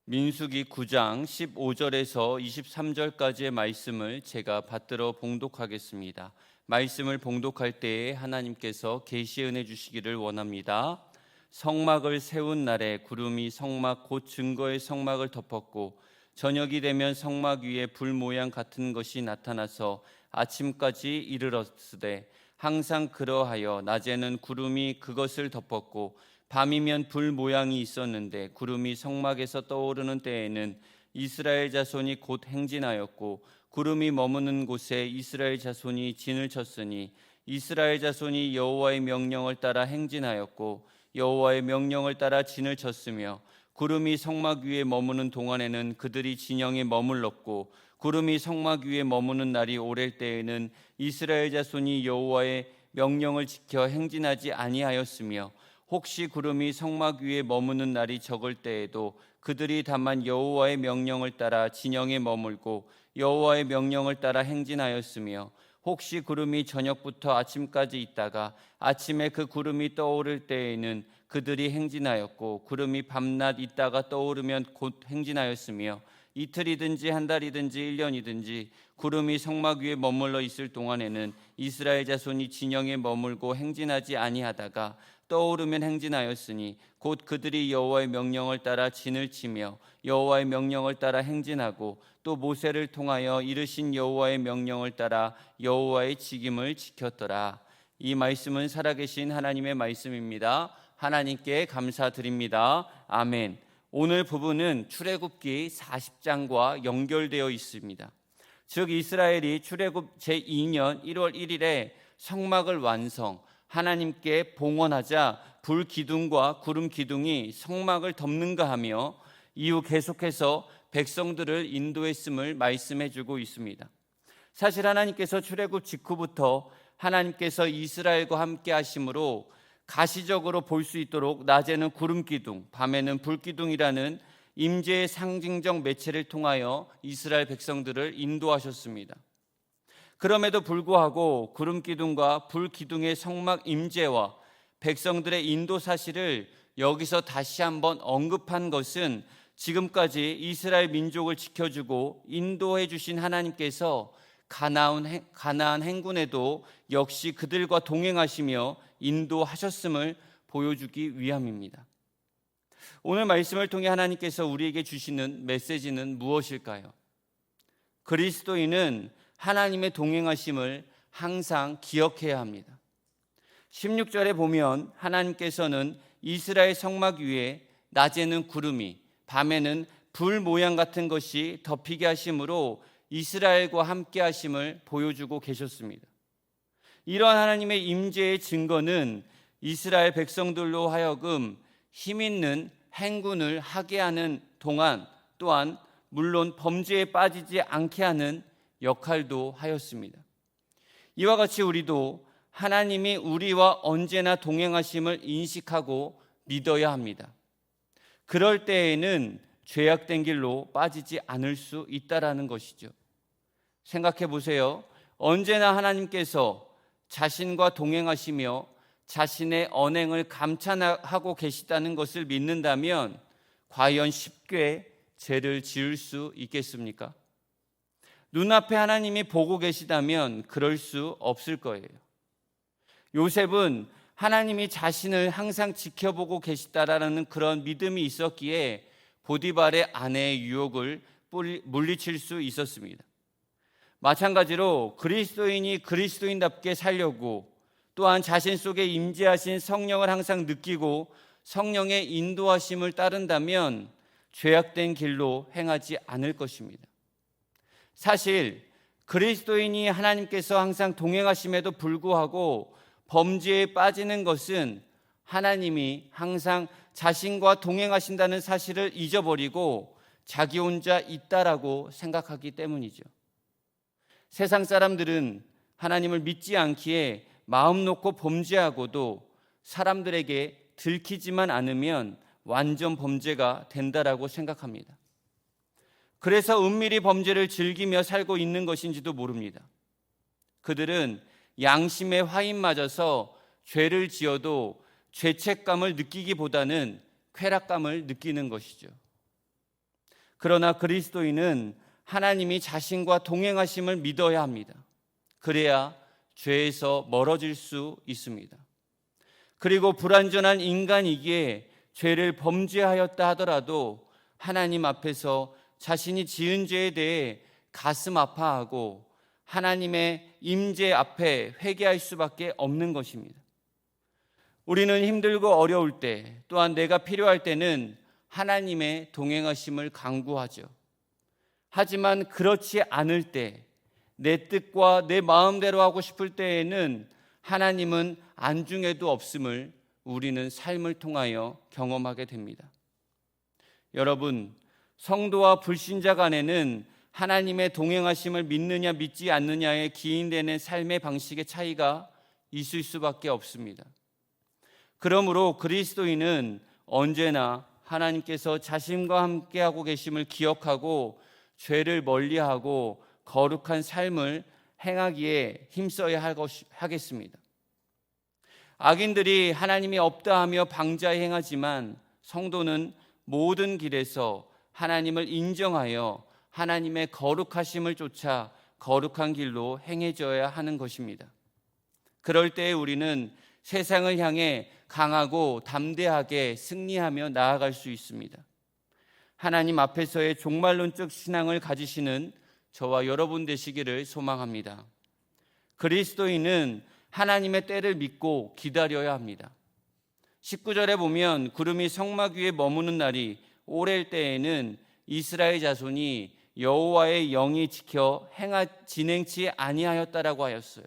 민수기 9장 15절에서 23절까지의 말씀을 제가 받들어 봉독하겠습니다. 말씀을 봉독할 때에 하나님께서 계시 은혜 주시기를 원합니다. 성막을 세운 날에 구름이 성막 곧 증거의 성막을 덮었고 저녁이 되면 성막 위에 불 모양 같은 것이 나타나서 아침까지 이르렀으되 항상 그러하여 낮에는 구름이 그것을 덮었고 밤이면 불 모양이 있었는데 구름이 성막에서 떠오르는 때에는 이스라엘 자손이 곧 행진하였고 구름이 머무는 곳에 이스라엘 자손이 진을 쳤으니 이스라엘 자손이 여호와의 명령을 따라 행진하였고 여호와의 명령을 따라 진을 쳤으며 구름이 성막 위에 머무는 동안에는 그들이 진영에 머물렀고 구름이 성막 위에 머무는 날이 오랠 때에는 이스라엘 자손이 여호와의 명령을 지켜 행진하지 아니하였으며 혹시 구름이 성막 위에 머무는 날이 적을 때에도 그들이 다만 여호와의 명령을 따라 진영에 머물고 여호와의 명령을 따라 행진하였으며 혹시 구름이 저녁부터 아침까지 있다가 아침에 그 구름이 떠오를 때에는 그들이 행진하였고 구름이 밤낮 있다가 떠오르면 곧 행진하였으며 이틀이든지 한 달이든지 1년이든지 구름이 성막 위에 머물러 있을 동안에는 이스라엘 자손이 진영에 머물고 행진하지 아니하다가 떠오르면 행진하였으니 곧 그들이 여호와의 명령을 따라 진을 치며 여호와의 명령을 따라 행진하고 또 모세를 통하여 이르신 여호와의 명령을 따라 여호와의 직임을 지켰더라. 이 말씀은 살아계신 하나님의 말씀입니다. 하나님께 감사드립니다. 아멘. 오늘 부분은 출애굽기 40장과 연결되어 있습니다. 즉 이스라엘이 출애굽 제2년 1월 1일에 성막을 완성, 하나님께 봉헌하자 불 기둥과 구름 기둥이 성막을 덮는가 하며 이후 계속해서 백성들을 인도했음을 말씀해 주고 있습니다. 사실 하나님께서 출애굽 직후부터 하나님께서 이스라엘과 함께 하심으로 가시적으로 볼 수 있도록 낮에는 구름 기둥, 밤에는 불 기둥이라는 임재의 상징적 매체를 통하여 이스라엘 백성들을 인도하셨습니다. 그럼에도 불구하고 구름 기둥과 불 기둥의 성막 임재와 백성들의 인도 사실을 여기서 다시 한번 언급한 것은 지금까지 이스라엘 민족을 지켜주고 인도해 주신 하나님께서 가나안 행군에도 역시 그들과 동행하시며 인도하셨음을 보여주기 위함입니다. 오늘 말씀을 통해 하나님께서 우리에게 주시는 메시지는 무엇일까요? 그리스도인은 하나님의 동행하심을 항상 기억해야 합니다. 16절에 보면 하나님께서는 이스라엘 성막 위에 낮에는 구름이 밤에는 불 모양 같은 것이 덮이게 하심으로 이스라엘과 함께 하심을 보여주고 계셨습니다. 이러한 하나님의 임재의 증거는 이스라엘 백성들로 하여금 힘있는 행군을 하게 하는 동안 또한 물론 범죄에 빠지지 않게 하는 역할도 하였습니다. 이와 같이 우리도 하나님이 우리와 언제나 동행하심을 인식하고 믿어야 합니다. 그럴 때에는 죄악된 길로 빠지지 않을 수 있다라는 것이죠. 생각해 보세요. 언제나 하나님께서 자신과 동행하시며 자신의 언행을 감찰하고 계시다는 것을 믿는다면 과연 쉽게 죄를 지을 수 있겠습니까? 눈앞에 하나님이 보고 계시다면 그럴 수 없을 거예요. 요셉은 하나님이 자신을 항상 지켜보고 계시다라는 그런 믿음이 있었기에 보디발의 아내의 유혹을 물리칠 수 있었습니다. 마찬가지로 그리스도인이 그리스도인답게 살려고 또한 자신 속에 임재하신 성령을 항상 느끼고 성령의 인도하심을 따른다면 죄악된 길로 행하지 않을 것입니다. 사실 그리스도인이 하나님께서 항상 동행하심에도 불구하고 범죄에 빠지는 것은 하나님이 항상 자신과 동행하신다는 사실을 잊어버리고 자기 혼자 있다라고 생각하기 때문이죠. 세상 사람들은 하나님을 믿지 않기에 마음 놓고 범죄하고도 사람들에게 들키지만 않으면 완전 범죄가 된다라고 생각합니다. 그래서 은밀히 범죄를 즐기며 살고 있는 것인지도 모릅니다. 그들은 양심에 화인 맞아서 죄를 지어도 죄책감을 느끼기보다는 쾌락감을 느끼는 것이죠. 그러나 그리스도인은 하나님이 자신과 동행하심을 믿어야 합니다. 그래야 죄에서 멀어질 수 있습니다. 그리고 불완전한 인간이기에 죄를 범죄하였다 하더라도 하나님 앞에서 자신이 지은 죄에 대해 가슴 아파하고 하나님의 임재 앞에 회개할 수밖에 없는 것입니다. 우리는 힘들고 어려울 때, 또한 내가 필요할 때는 하나님의 동행하심을 간구하죠. 하지만 그렇지 않을 때, 내 뜻과 내 마음대로 하고 싶을 때에는 하나님은 안중에도 없음을 우리는 삶을 통하여 경험하게 됩니다. 여러분, 성도와 불신자 간에는 하나님의 동행하심을 믿느냐 믿지 않느냐에 기인되는 삶의 방식의 차이가 있을 수밖에 없습니다. 그러므로 그리스도인은 언제나 하나님께서 자신과 함께하고 계심을 기억하고 죄를 멀리하고 거룩한 삶을 행하기에 힘써야 하겠습니다. 악인들이 하나님이 없다 하며 방자히 행하지만 성도는 모든 길에서 하나님을 인정하여 하나님의 거룩하심을 쫓아 거룩한 길로 행해져야 하는 것입니다. 그럴 때에 우리는 세상을 향해 강하고 담대하게 승리하며 나아갈 수 있습니다. 하나님 앞에서의 종말론적 신앙을 가지시는 저와 여러분 되시기를 소망합니다. 그리스도인은 하나님의 때를 믿고 기다려야 합니다. 19절에 보면 구름이 성막 위에 머무는 날이 오랠 때에는 이스라엘 자손이 여호와의 영이 지켜 진행치 아니하였다라고 하였어요.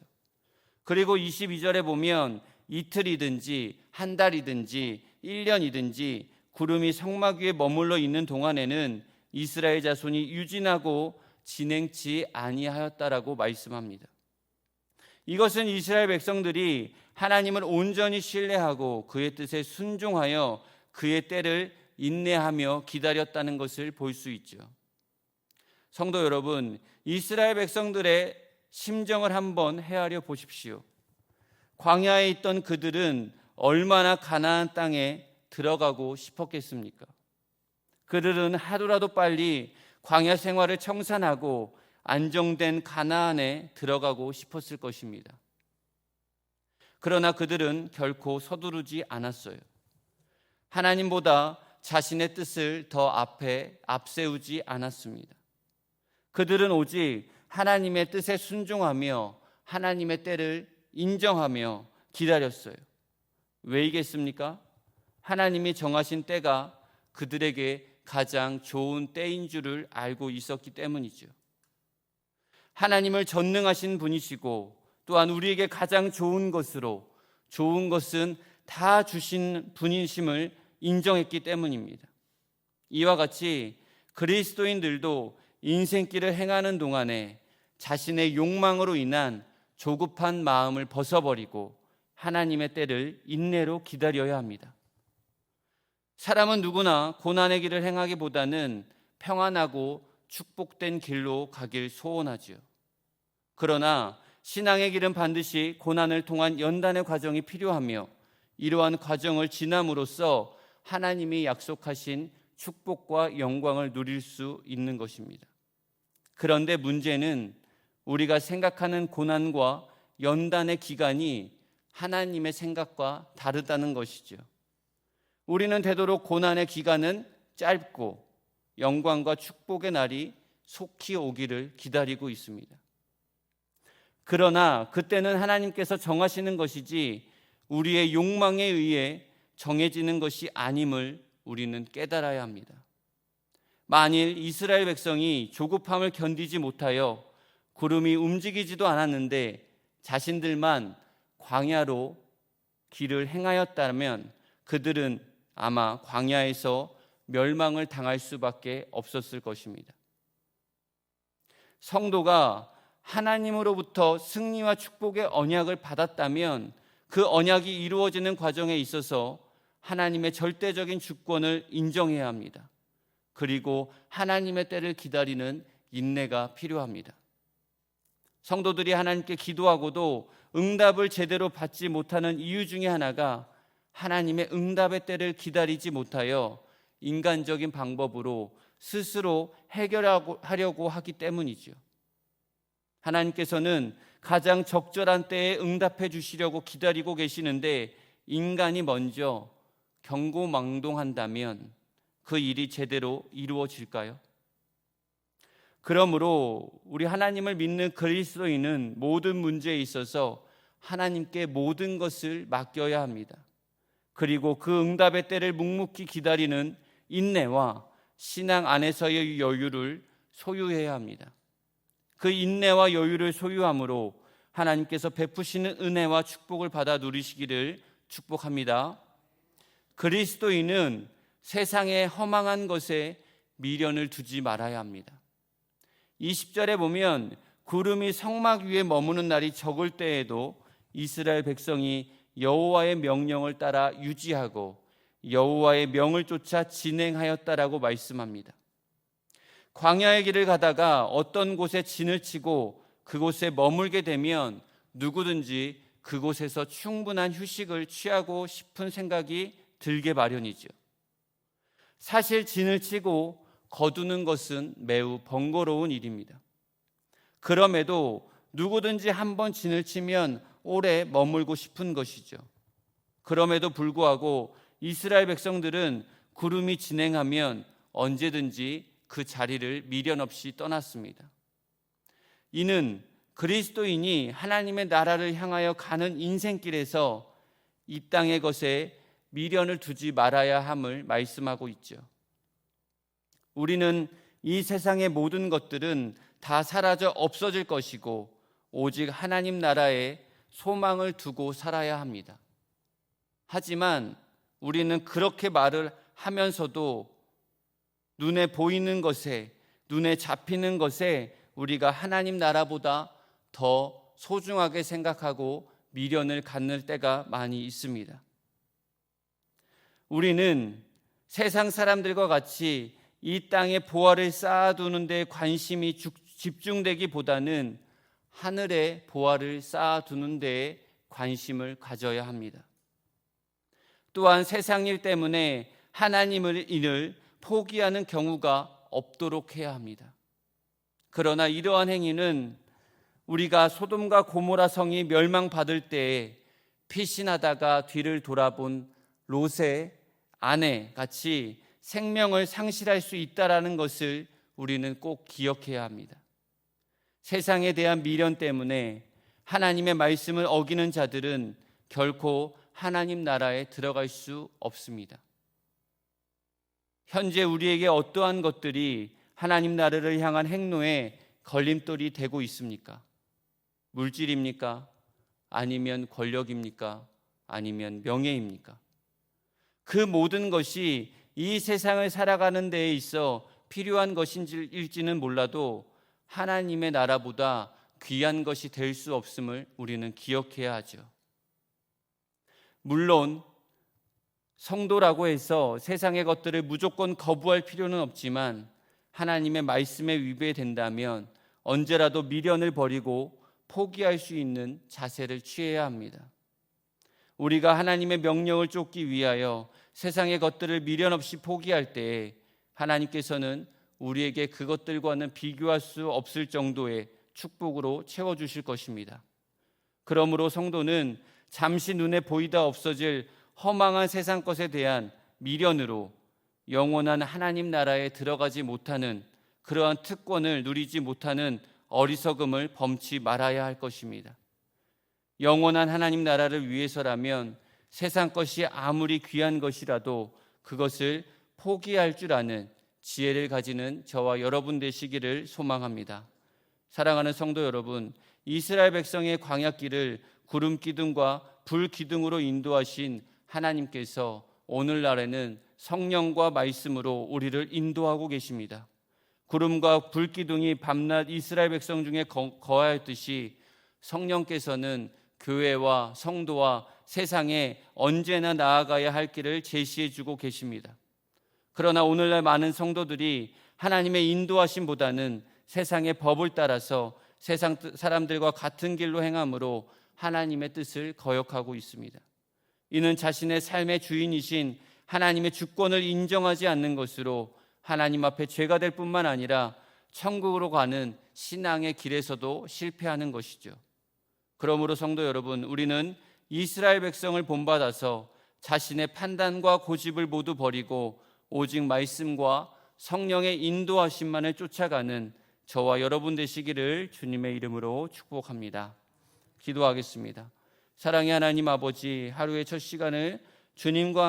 그리고 22절에 보면 이틀이든지 한 달이든지 1년이든지 구름이 성막 위에 머물러 있는 동안에는 이스라엘 자손이 유진하고 진행치 아니하였다라고 말씀합니다. 이것은 이스라엘 백성들이 하나님을 온전히 신뢰하고 그의 뜻에 순종하여 그의 때를 인내하며 기다렸다는 것을 볼 수 있죠. 성도 여러분, 이스라엘 백성들의 심정을 한번 헤아려 보십시오. 광야에 있던 그들은 얼마나 가나안 땅에 들어가고 싶었겠습니까? 그들은 하루라도 빨리 광야 생활을 청산하고 안정된 가나안에 들어가고 싶었을 것입니다. 그러나 그들은 결코 서두르지 않았어요. 하나님보다 자신의 뜻을 더 앞세우지 않았습니다. 그들은 오직 하나님의 뜻에 순종하며 하나님의 때를 인정하며 기다렸어요. 왜이겠습니까? 하나님이 정하신 때가 그들에게 가장 좋은 때인 줄을 알고 있었기 때문이죠. 하나님을 전능하신 분이시고 또한 우리에게 가장 좋은 것은 다 주신 분이심을 인정했기 때문입니다. 이와 같이 그리스도인들도 인생길을 행하는 동안에 자신의 욕망으로 인한 조급한 마음을 벗어버리고 하나님의 때를 인내로 기다려야 합니다. 사람은 누구나 고난의 길을 행하기보다는 평안하고 축복된 길로 가길 소원하지요. 그러나 신앙의 길은 반드시 고난을 통한 연단의 과정이 필요하며 이러한 과정을 지남으로써 하나님이 약속하신 축복과 영광을 누릴 수 있는 것입니다. 그런데 문제는 우리가 생각하는 고난과 연단의 기간이 하나님의 생각과 다르다는 것이죠. 우리는 되도록 고난의 기간은 짧고 영광과 축복의 날이 속히 오기를 기다리고 있습니다. 그러나 그때는 하나님께서 정하시는 것이지 우리의 욕망에 의해 정해지는 것이 아님을 우리는 깨달아야 합니다. 만일 이스라엘 백성이 조급함을 견디지 못하여 구름이 움직이지도 않았는데 자신들만 광야로 길을 행하였다면 그들은 아마 광야에서 멸망을 당할 수밖에 없었을 것입니다. 성도가 하나님으로부터 승리와 축복의 언약을 받았다면 그 언약이 이루어지는 과정에 있어서 하나님의 절대적인 주권을 인정해야 합니다. 그리고 하나님의 때를 기다리는 인내가 필요합니다. 성도들이 하나님께 기도하고도 응답을 제대로 받지 못하는 이유 중에 하나가 하나님의 응답의 때를 기다리지 못하여 인간적인 방법으로 스스로 해결하려고 하기 때문이죠. 하나님께서는 가장 적절한 때에 응답해 주시려고 기다리고 계시는데 인간이 먼저 경고망동한다면 그 일이 제대로 이루어질까요? 그러므로 우리 하나님을 믿는 그리스도인은 모든 문제에 있어서 하나님께 모든 것을 맡겨야 합니다. 그리고 그 응답의 때를 묵묵히 기다리는 인내와 신앙 안에서의 여유를 소유해야 합니다. 그 인내와 여유를 소유함으로 하나님께서 베푸시는 은혜와 축복을 받아 누리시기를 축복합니다. 그리스도인은 세상의 허망한 것에 미련을 두지 말아야 합니다. 20절에 보면 구름이 성막 위에 머무는 날이 적을 때에도 이스라엘 백성이 여호와의 명령을 따라 유지하고 여호와의 명을 쫓아 진행하였다라고 말씀합니다. 광야의 길을 가다가 어떤 곳에 진을 치고 그곳에 머물게 되면 누구든지 그곳에서 충분한 휴식을 취하고 싶은 생각이 들게 마련이죠. 사실 진을 치고 거두는 것은 매우 번거로운 일입니다. 그럼에도 누구든지 한번 진을 치면 오래 머물고 싶은 것이죠. 그럼에도 불구하고 이스라엘 백성들은 구름이 진행하면 언제든지 그 자리를 미련 없이 떠났습니다. 이는 그리스도인이 하나님의 나라를 향하여 가는 인생길에서 이 땅의 것에 미련을 두지 말아야 함을 말씀하고 있죠. 우리는 이 세상의 모든 것들은 다 사라져 없어질 것이고 오직 하나님 나라에 소망을 두고 살아야 합니다. 하지만 우리는 그렇게 말을 하면서도 눈에 보이는 것에, 눈에 잡히는 것에 우리가 하나님 나라보다 더 소중하게 생각하고 미련을 갖는 때가 많이 있습니다. 우리는 세상 사람들과 같이 이 땅에 보화를 쌓아두는 데 관심이 집중되기보다는 하늘에 보화를 쌓아두는 데에 관심을 가져야 합니다. 또한 세상 일 때문에 하나님을 일을 포기하는 경우가 없도록 해야 합니다. 그러나 이러한 행위는 우리가 소돔과 고모라 성이 멸망받을 때에 피신하다가 뒤를 돌아본 롯의 아내 같이 생명을 상실할 수 있다라는 것을 우리는 꼭 기억해야 합니다. 세상에 대한 미련 때문에 하나님의 말씀을 어기는 자들은 결코 하나님 나라에 들어갈 수 없습니다. 현재 우리에게 어떠한 것들이 하나님 나라를 향한 행로에 걸림돌이 되고 있습니까? 물질입니까? 아니면 권력입니까? 아니면 명예입니까? 그 모든 것이 이 세상을 살아가는 데에 있어 필요한 것일지는 몰라도 하나님의 나라보다 귀한 것이 될 수 없음을 우리는 기억해야 하죠. 물론 성도라고 해서 세상의 것들을 무조건 거부할 필요는 없지만 하나님의 말씀에 위배된다면 언제라도 미련을 버리고 포기할 수 있는 자세를 취해야 합니다. 우리가 하나님의 명령을 쫓기 위하여 세상의 것들을 미련 없이 포기할 때 하나님께서는 우리에게 그것들과는 비교할 수 없을 정도의 축복으로 채워주실 것입니다. 그러므로 성도는 잠시 눈에 보이다 없어질 허망한 세상 것에 대한 미련으로 영원한 하나님 나라에 들어가지 못하는 그러한 특권을 누리지 못하는 어리석음을 범치 말아야 할 것입니다. 영원한 하나님 나라를 위해서라면 세상 것이 아무리 귀한 것이라도 그것을 포기할 줄 아는 지혜를 가지는 저와 여러분 되시기를 소망합니다. 사랑하는 성도 여러분, 이스라엘 백성의 광야길을 구름 기둥과 불 기둥으로 인도하신 하나님께서 오늘날에는 성령과 말씀으로 우리를 인도하고 계십니다. 구름과 불 기둥이 밤낮 이스라엘 백성 중에 거하였듯이 성령께서는 교회와 성도와 세상에 언제나 나아가야 할 길을 제시해 주고 계십니다. 그러나 오늘날 많은 성도들이 하나님의 인도하심보다는 세상의 법을 따라서 세상 사람들과 같은 길로 행함으로 하나님의 뜻을 거역하고 있습니다. 이는 자신의 삶의 주인이신 하나님의 주권을 인정하지 않는 것으로 하나님 앞에 죄가 될 뿐만 아니라 천국으로 가는 신앙의 길에서도 실패하는 것이죠. 그러므로 성도 여러분, 우리는 이스라엘 백성을 본받아서 자신의 판단과 고집을 모두 버리고 오직 말씀과 성령의 인도하심만을 쫓아가는 저와 여러분 되시기를 주님의 이름으로 축복합니다. 기도하겠습니다. 사랑의 하나님 아버지, 하루의 첫 시간을 주님과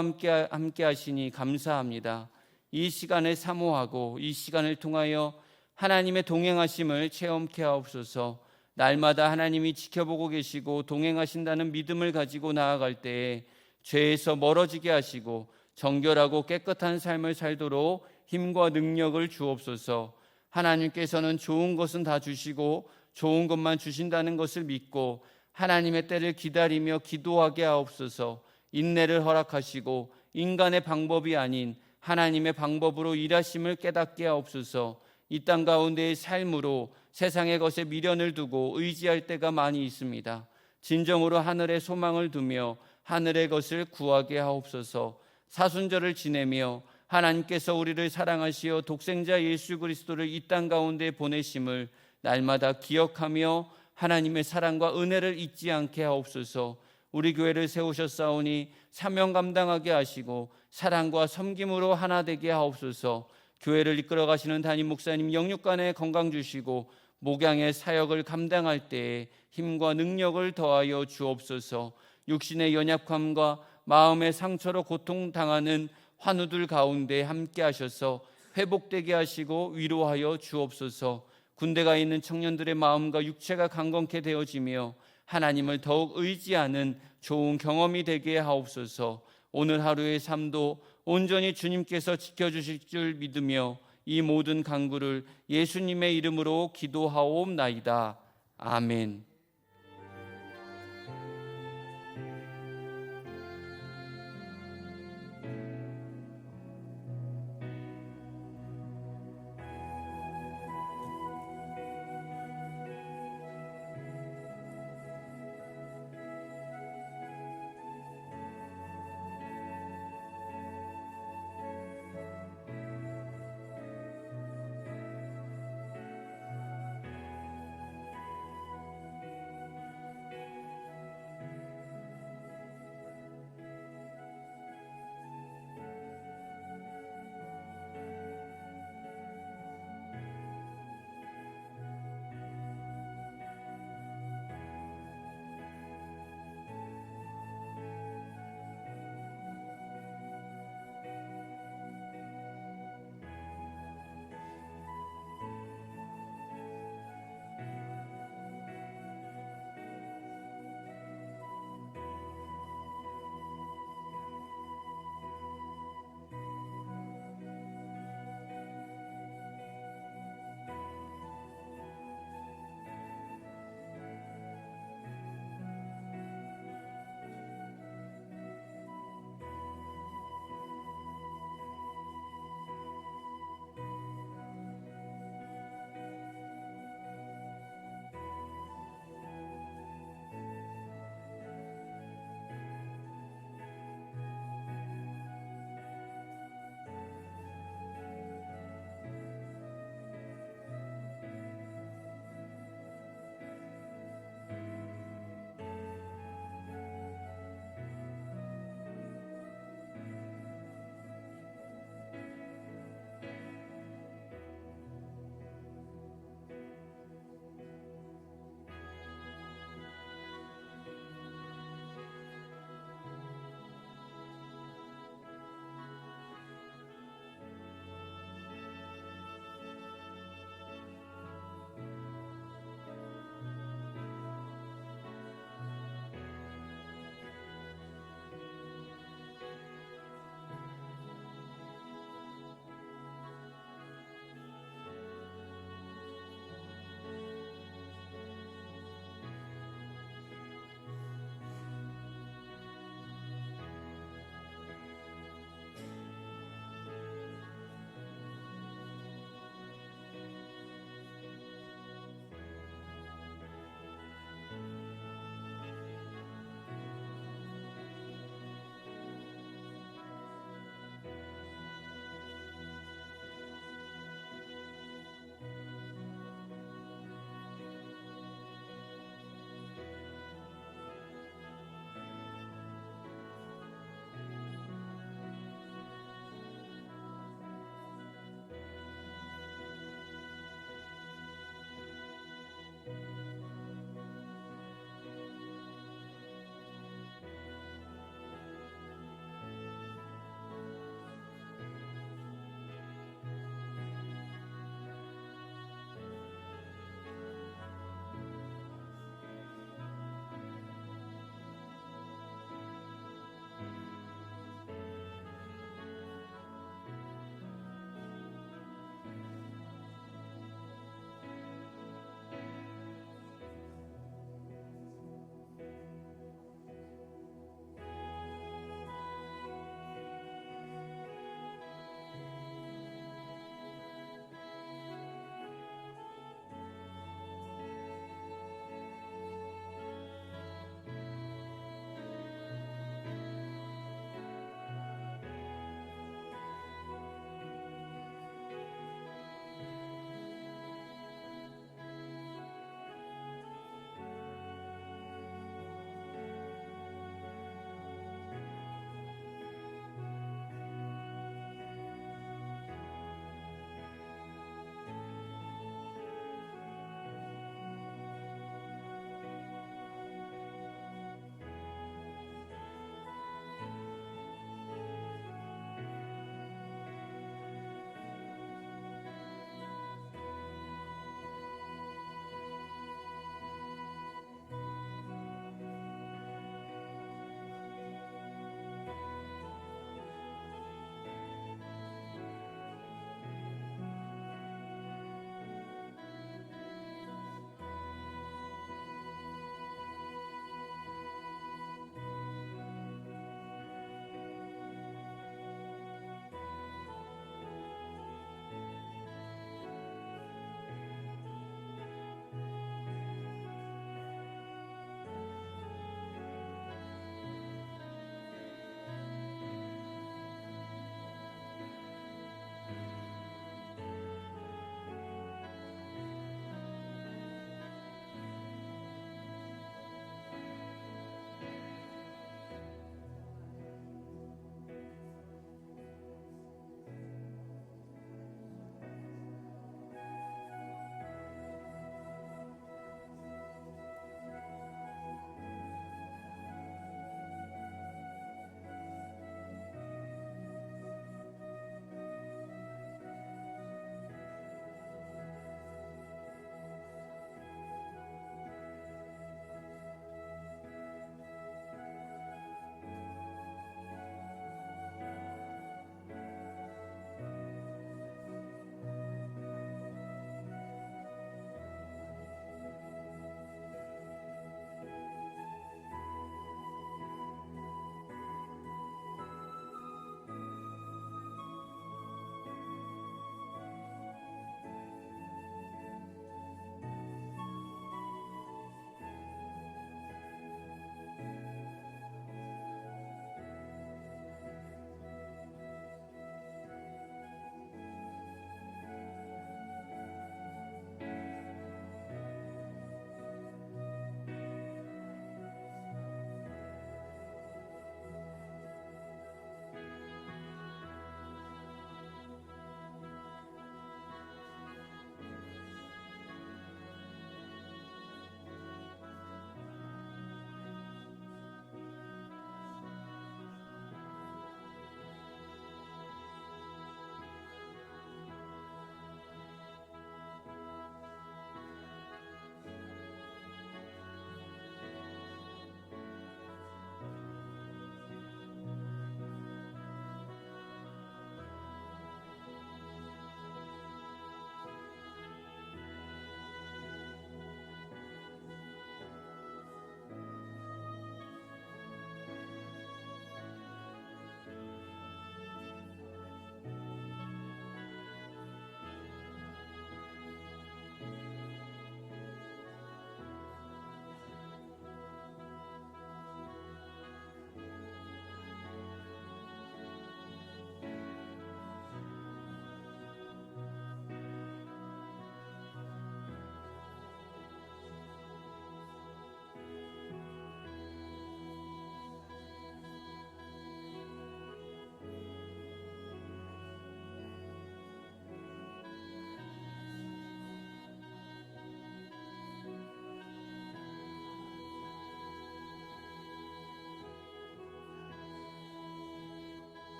함께 하시니 감사합니다. 이 시간을 사모하고 이 시간을 통하여 하나님의 동행하심을 체험케 하옵소서. 날마다 하나님이 지켜보고 계시고 동행하신다는 믿음을 가지고 나아갈 때에 죄에서 멀어지게 하시고 정결하고 깨끗한 삶을 살도록 힘과 능력을 주옵소서. 하나님께서는 좋은 것은 다 주시고 좋은 것만 주신다는 것을 믿고 하나님의 때를 기다리며 기도하게 하옵소서. 인내를 허락하시고 인간의 방법이 아닌 하나님의 방법으로 일하심을 깨닫게 하옵소서. 이 땅 가운데의 삶으로 세상의 것에 미련을 두고 의지할 때가 많이 있습니다. 진정으로 하늘에 소망을 두며 하늘의 것을 구하게 하옵소서. 사순절을 지내며 하나님께서 우리를 사랑하시어 독생자 예수 그리스도를 이 땅 가운데 보내심을 날마다 기억하며 하나님의 사랑과 은혜를 잊지 않게 하옵소서. 우리 교회를 세우셨사오니 사명 감당하게 하시고 사랑과 섬김으로 하나 되게 하옵소서. 교회를 이끌어 가시는 담임 목사님 영육간에 건강 주시고 목양의 사역을 감당할 때에 힘과 능력을 더하여 주옵소서. 육신의 연약함과 마음의 상처로 고통당하는 환우들 가운데 함께 하셔서 회복되게 하시고 위로하여 주옵소서. 군대가 있는 청년들의 마음과 육체가 강건케 되어지며 하나님을 더욱 의지하는 좋은 경험이 되게 하옵소서. 오늘 하루의 삶도 온전히 주님께서 지켜주실 줄 믿으며 이 모든 간구를 예수님의 이름으로 기도하옵나이다. 아멘.